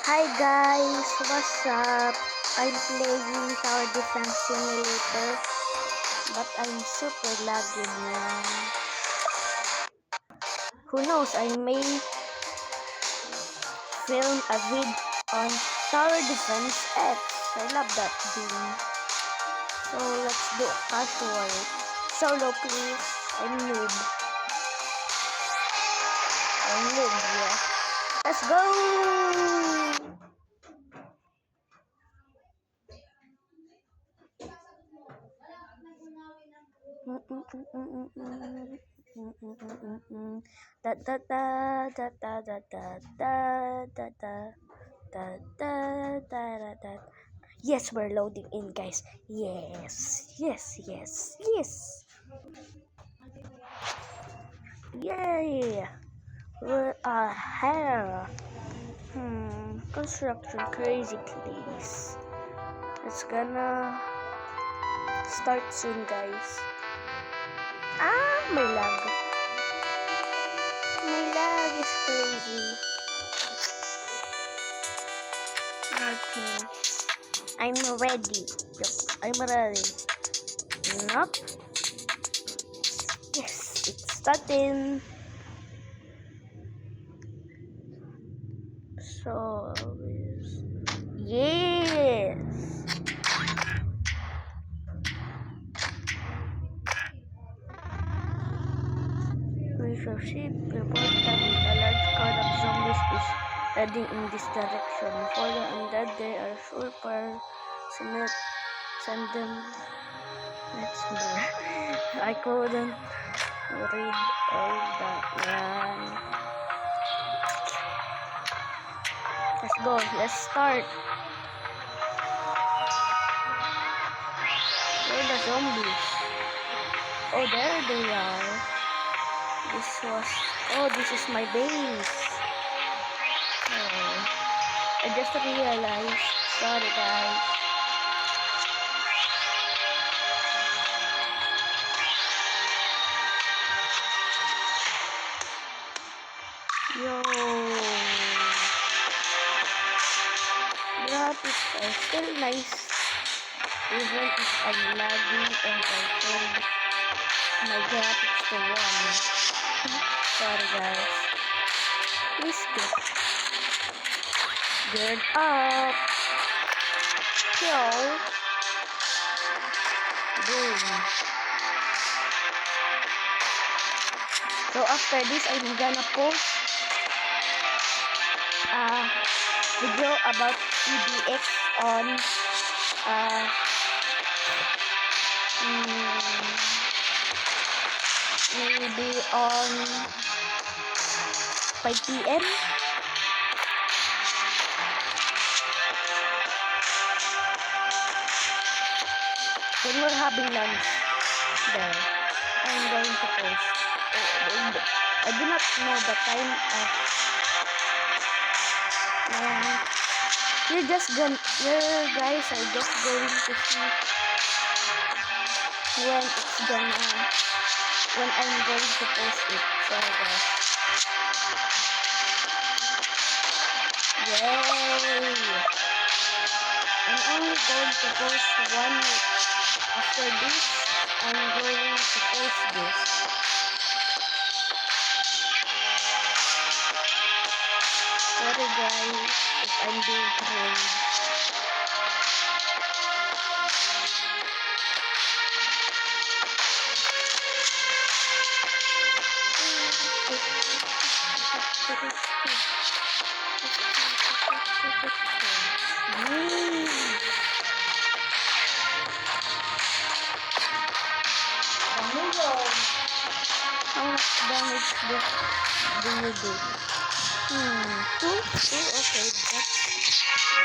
Hi guys, what's up? I'm playing Tower Defense Simulator, but I'm super laggy man. Who knows, I may film a vid on Tower Defense X. I love that game. So let's do casual. Solo please. I'm noob. Yeah. Let's go! Da da da da da da da da da da da da da. Yes, we're loading in, guys. Yes. Yay! We're here. Construction crazy, please. It's gonna start soon, guys. My lag. My lag is crazy. Okay. I'm ready. Yup, I'm ready. Nope. Yes, it's starting. So, yes. We shall see report that a large crowd of zombies is heading in this direction. For the undead, they are super send them. Let's move. I couldn't read all that. Let's go. Let's start. Where are the zombies? Oh, there they are. This is my base. Oh, I just realized. Sorry, guys. Yo. Graphics are still nice. Even if I'm lagging and I turned my graphics to 1. Sorry, guys. Please get up. Kill. Boom. So after this, I'm gonna post a video about EDX on maybe on 5 p.m. When we're having lunch there, I'm going to post. I do not know the time of you guys are just going to see when I'm going to post it. So guys, yay! I'm only going to post one after this. I'm going to post this. Sorry guys if I'm being crazy. How much damage do you do? 2? Okay, that's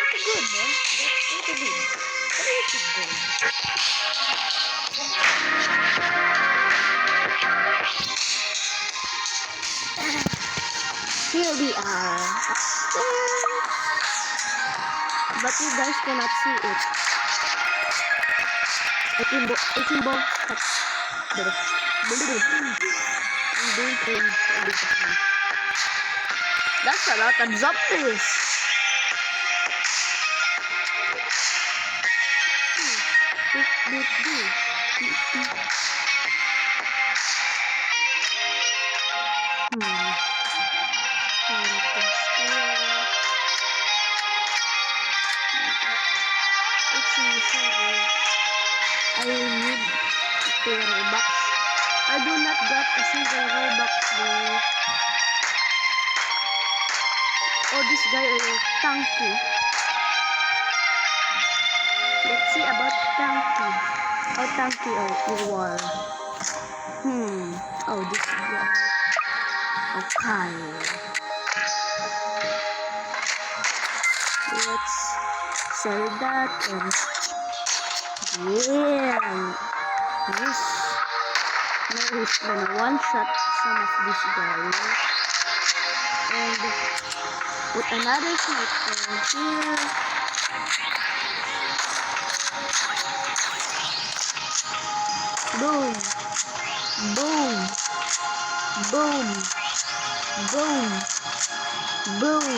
pretty good, man. That's pretty good. Pretty good. Here we are. But you guys cannot see it. Ikimbo. That's a lot of zombies. update this. Let's see, sorry. I need to Robux. I do not got a single Robux though. Oh, this guy is Tanky. Let's see about Tanky. How Tanky you are. Oh, this guy. Okay. Let's sell that and yeah. Yes. Now he's gonna one-shot some of these guys. And put another sniper here. Boom. Boom. Boom. Boom. Boom.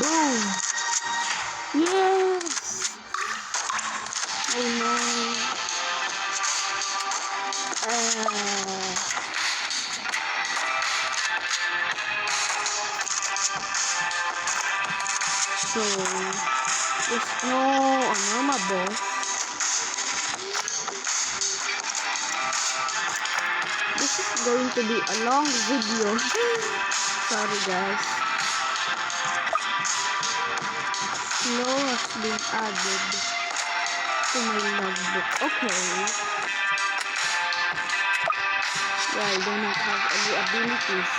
Boom. Yes. Oh no. So there's no normal boss. This is going to be a long video. Sorry guys. Snow has been added to my logbook. Okay. Yeah, I do not have any abilities.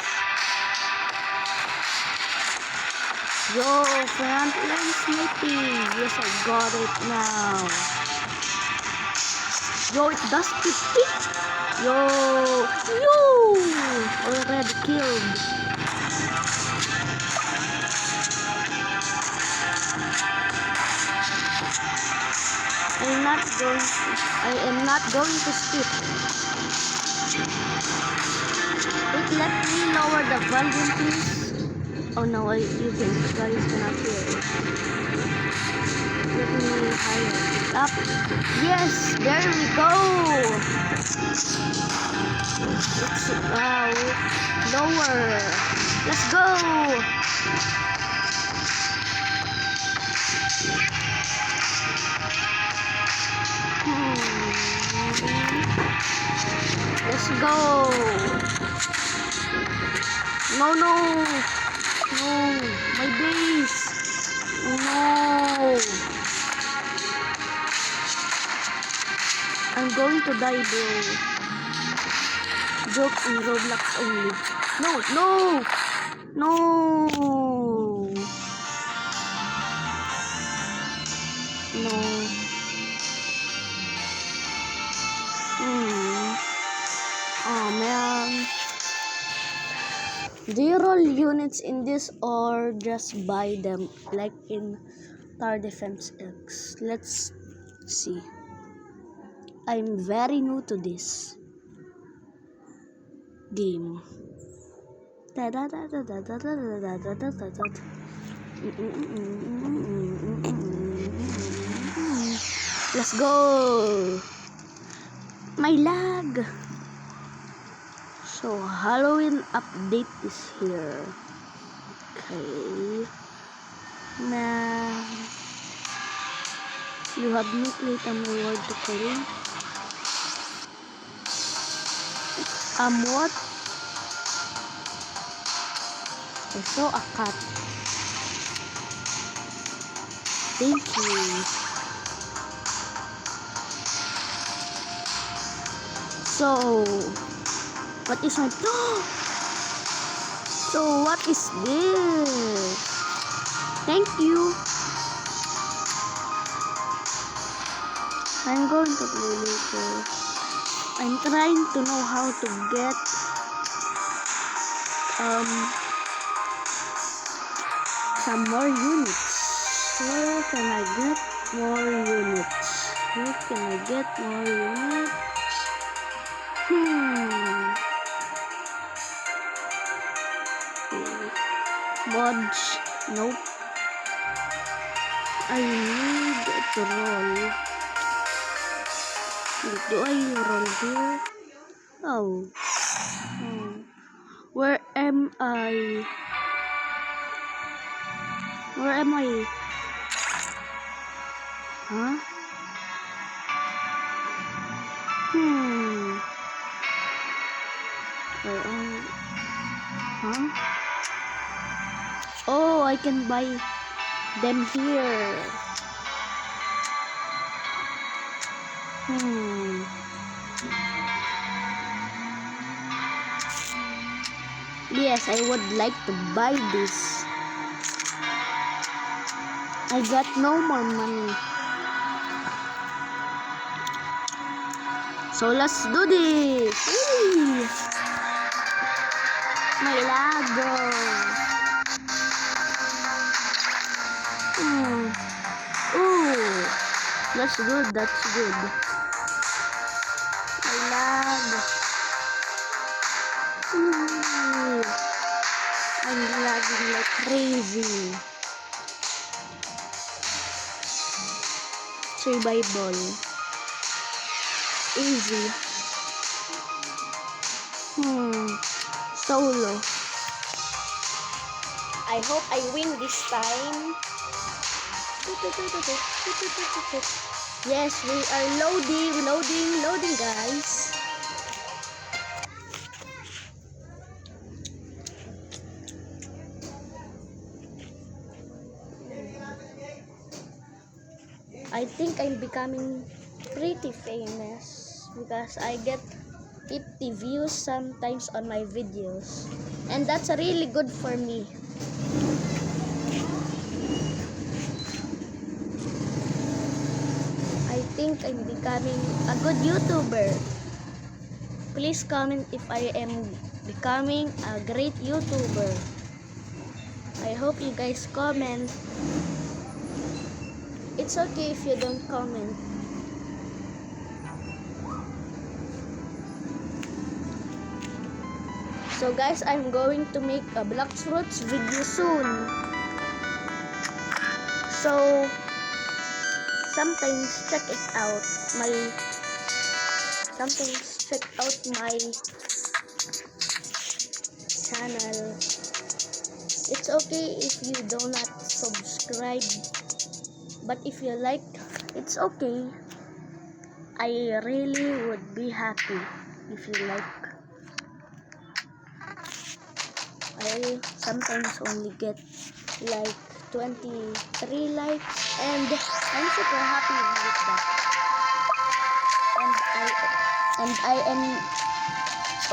Yo, frontline sniping. Yes, I got it now. Yo, it does 50. Yo, already killed. I am not going to skip. Wait, let me lower the volume, please. Oh no, you guys cannot hear it. Let me higher it up. Yes, there we go. It's lower. Let's go. Let's go. No, my base. No. I'm going to die, bro. Jokes in Roblox only. No. Oh man. Do you roll units in this or just buy them like in Tower Defense X? Let's see. I'm very new to this game. Let's go. My lag. So Halloween update is here. Okay. Now you have no playtime reward to claim. What? I saw a cat. Thank you. So, what is my... So, what is this? Thank you. I'm going to play later. I'm trying to know how to get some more units. Where can I get more units? Mods, nope. I need to roll. Do I roll here? Oh. Where am I? Where am I? Huh? Where am I? Huh? Oh, I can buy them here. Yes, I would like to buy this. I got no more money. So let's do this. Whee! My lago. Ooh, that's good. That's good. My lag. Ooh, I'm lagging like crazy. Survival. Easy. Solo. I hope I win this time. Yes, we are loading, guys. I think I'm becoming pretty famous because I get 50 views sometimes on my videos, and that's really good for me. I think I'm becoming a good YouTuber. Please comment if I am becoming a great YouTuber. I hope you guys comment. It's okay if you don't comment. So guys, I'm going to make a Blackfruits video soon. So sometimes check out my channel. It's okay if you do not subscribe, but if you like, it's okay. I really would be happy if you like. I sometimes only get like 23 likes, and I'm super happy with that. And I am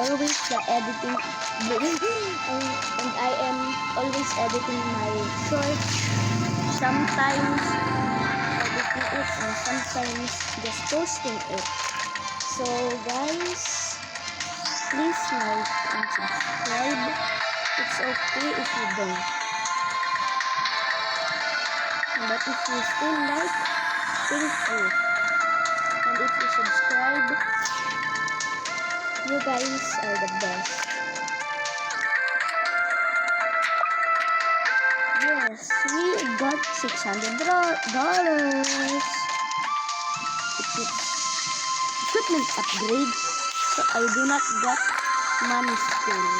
always editing and I am always editing my shorts, sometimes editing it and sometimes just posting it. So guys, please like and subscribe. It's okay if you don't, but if you still like, thank you. And if you subscribe, you guys are the best. Yes, we got $600. Equipment upgrade, so I do not got money still.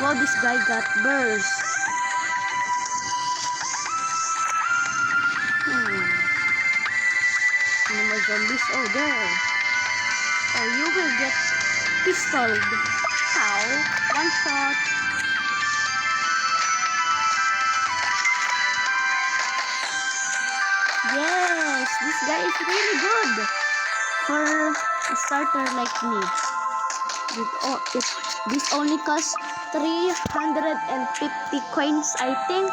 Wow, this guy got burst. No more zombies. Oh, there. Oh, you will get pistoled. How? One shot. Yes, this guy is really good for a starter like me. This only costs 350 coins, I think,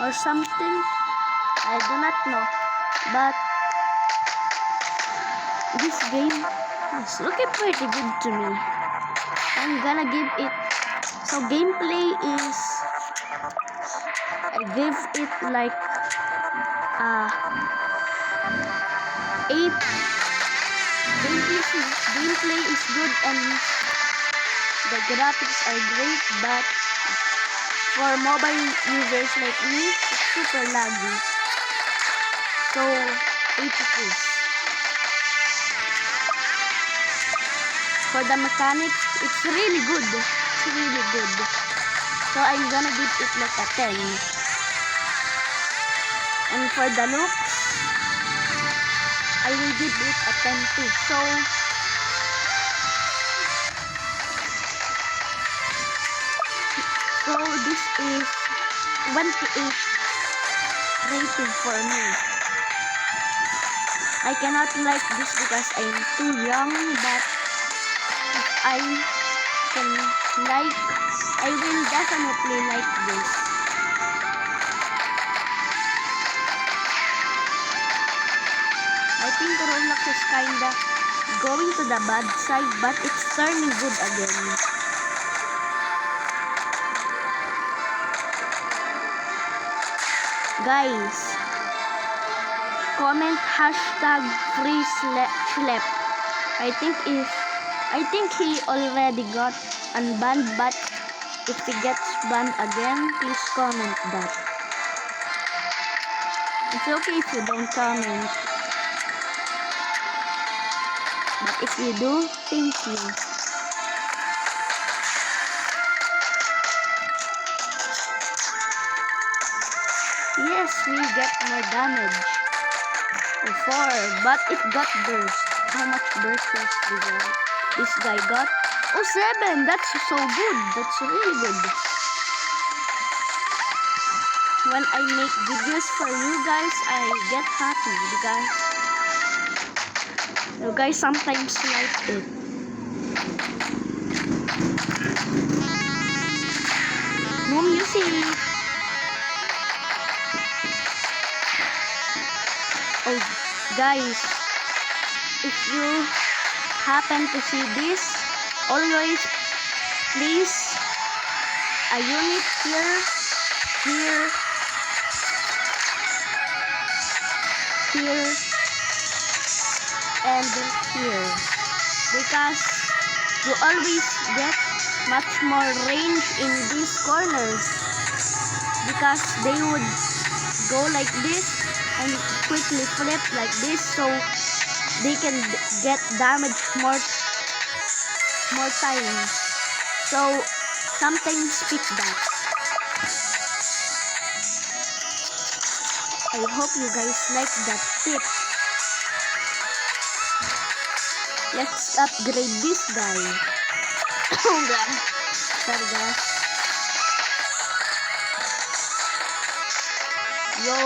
or something. I do not know, but this game is looking pretty good to me. I'm gonna give it. So gameplay is, I give it like 8. Gameplay is good and the graphics are great, but for mobile users like me, it's super laggy. So 82. For the mechanics, it's really good. It's really good. So I'm gonna give it like a 10. And for the looks, I will give it a 10 too. So this is 28 rating for me. I cannot like this because I'm too young, but if I can like, I will definitely like this. I think Roblox is kinda going to the bad side, but it's turning good again. Guys, comment hashtag free Schlep. I think he already got unbanned, but if he gets banned again, please comment that. It's okay if you don't comment, but if you do, thank you. Yes, we get more damage. 4, but it got burst. How much burst was this guy got? Oh, 7. That's so good. That's really good. When I make videos for you guys, I get happy because you guys sometimes like it. No music. Oh, guys, if you happen to see this, always please a unit here, and here, because you always get much more range in these corners, because they would go like this and quickly flip like this, so they can get damage more time. So sometimes pick that. I hope you guys like that tip. Let's upgrade this guy. Oh god. Sorry guys. Yo.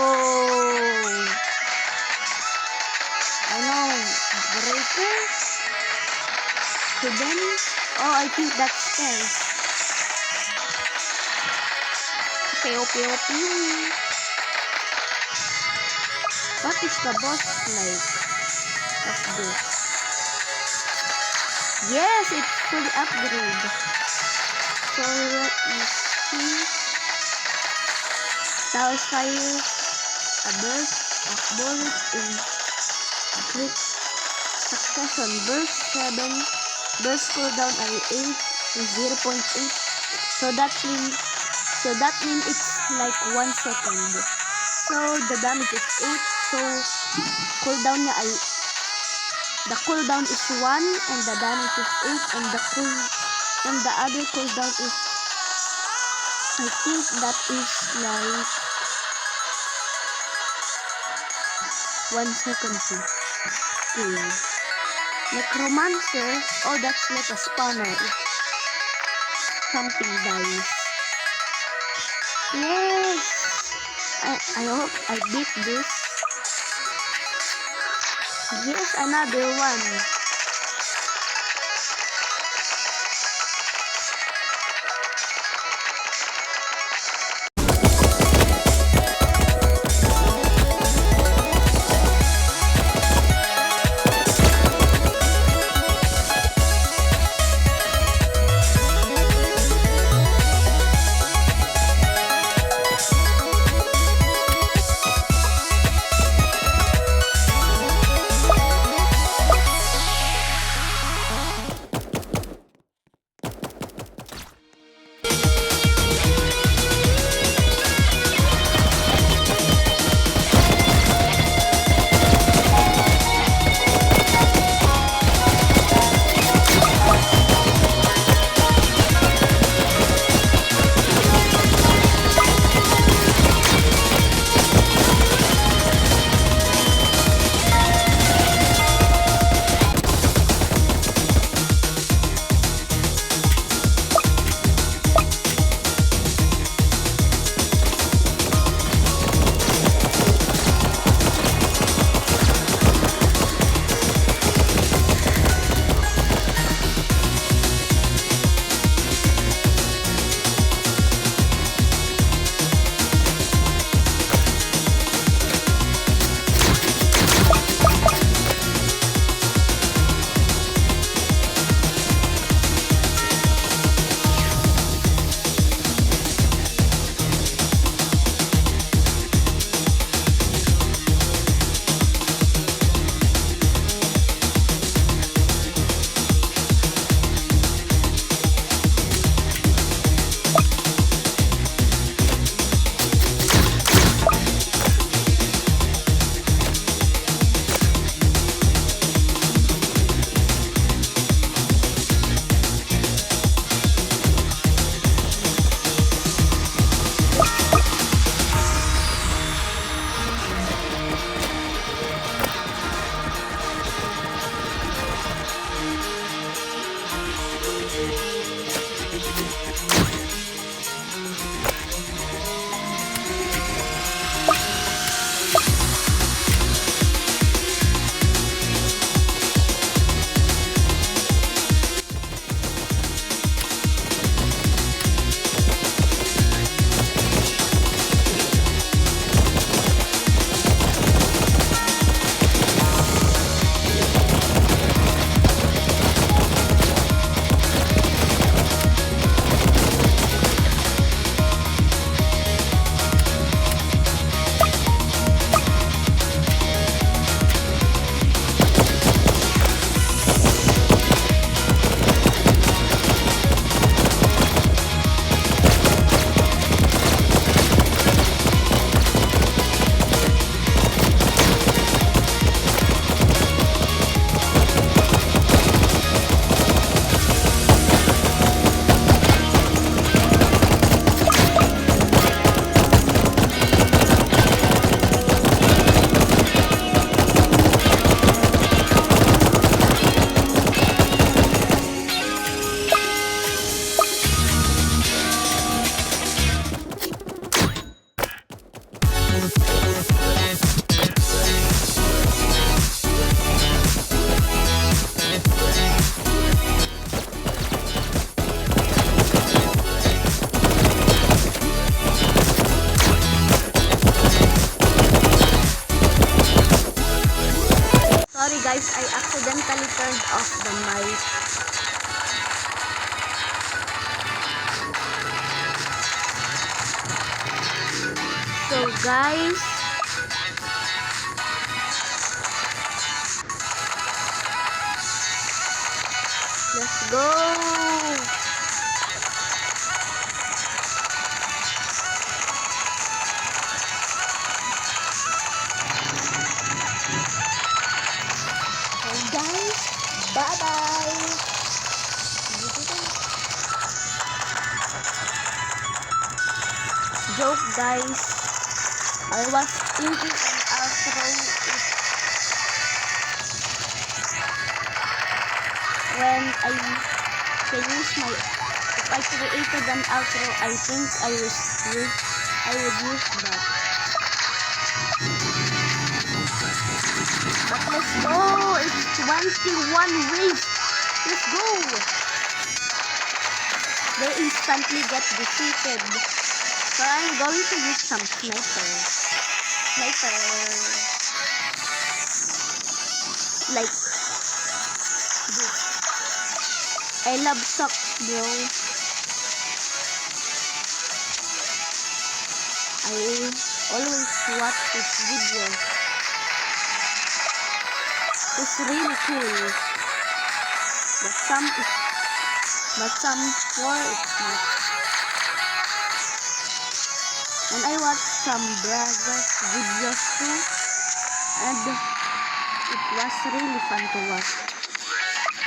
I know. Breaker. Hidden. Oh, I think that's stairs. Okay. What is the boss like of this? Yes, it's fully upgraded. So let me see. Tower's fire, a burst of bullets in quick succession. Burst 7, burst cooldown are 8 to 0.8. So that means it's like 1 second. So the damage is 8. So cooldown niya ay the cooldown is 1 and the damage is 8, and the other cooldown is, I think that is like 1 second too. Okay. Necromancer, oh that's like a spawner. Something dies. Yes! I hope I beat this. Yes, another one. So guys, let's go. So guys, bye bye. Joke guys, I was thinking an outro when I finish my, if I created an outro, I think I would use that. But let's go, it's 21 waves. Let's go. They instantly get defeated. So I'm going to use some sniper. Like this. I love socks, bro. I always watch this video. It's really cool. But some for it's not. And I watch some brothers videos too, and it was really fun to watch.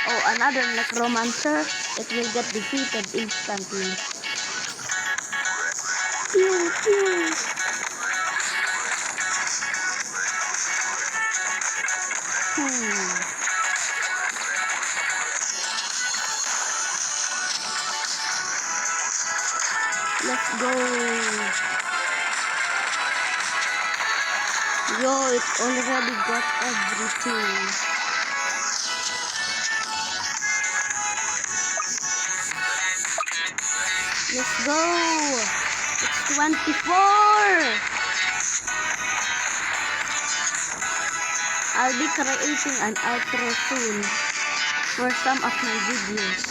Oh, another necromancer, it will get defeated instantly. Pew, pew. Let's go. Yo, it already got everything. Let's go. It's 24. I'll be creating an outro soon for some of my videos.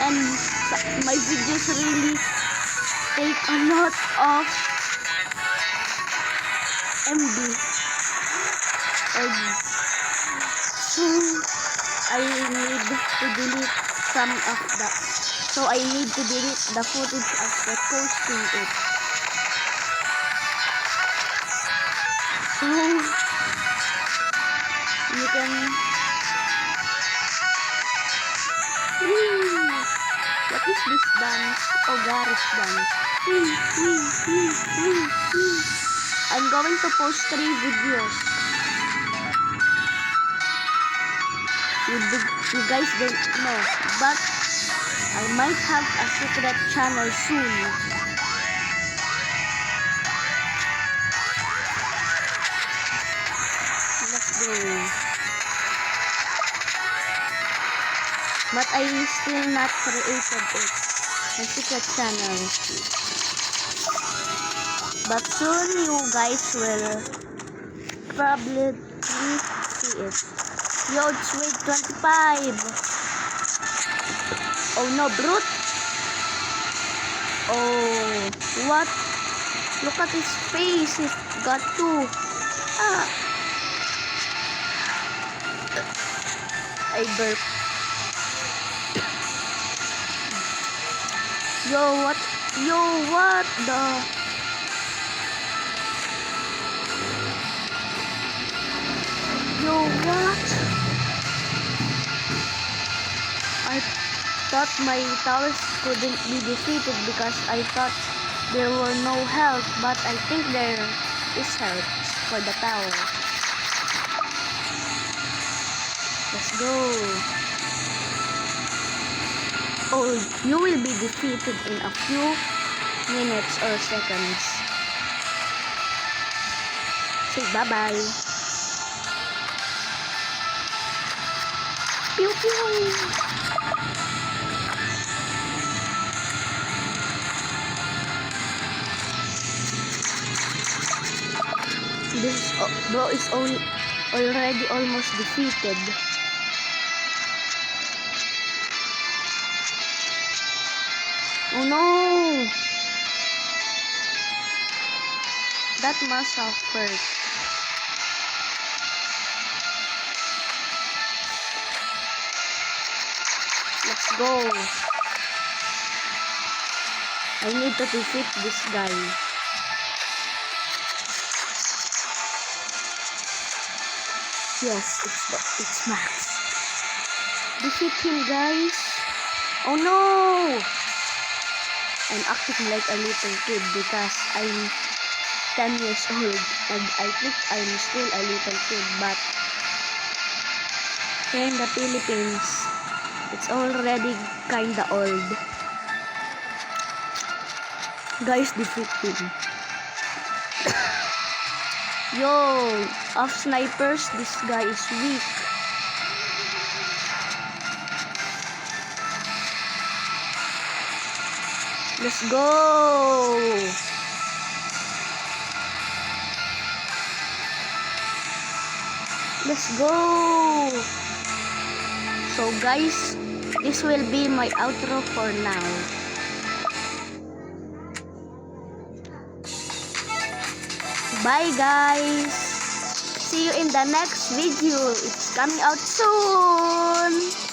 And my videos really take a lot of MB. So I need to delete some of that. So I need to delete the footage after posting it. So you can what is this dance? Oh, Garage dance. I'm going to post 3 videos. You guys don't know, but I might have a secret channel soon. Let's go. But I still not created it. A secret channel. But soon you guys will probably see it. Yo, it's weight 25. Oh no, brute. Oh, what? Look at his face. He's got 2. I burp. Yo, what? Yo, what the? Yo, what? I thought my towers couldn't be defeated because I thought there were no health, but I think there is health for the tower. Let's go. Oh, you will be defeated in a few minutes or seconds. Say bye-bye. Pew pew. This bro is already almost defeated. Oh no! that must have hurt. Let's go. I need to defeat this guy. Yes, it's Max. Defeat him, guys. Oh no! I'm acting like a little kid because I'm 10 years old and I think I'm still a little kid, but here in the Philippines, it's already kinda old. Guys, defeat him. Yo, of snipers, this guy is weak. Let's go. Let's go. So guys, this will be my outro for now. Bye guys. See you in the next video. It's coming out soon.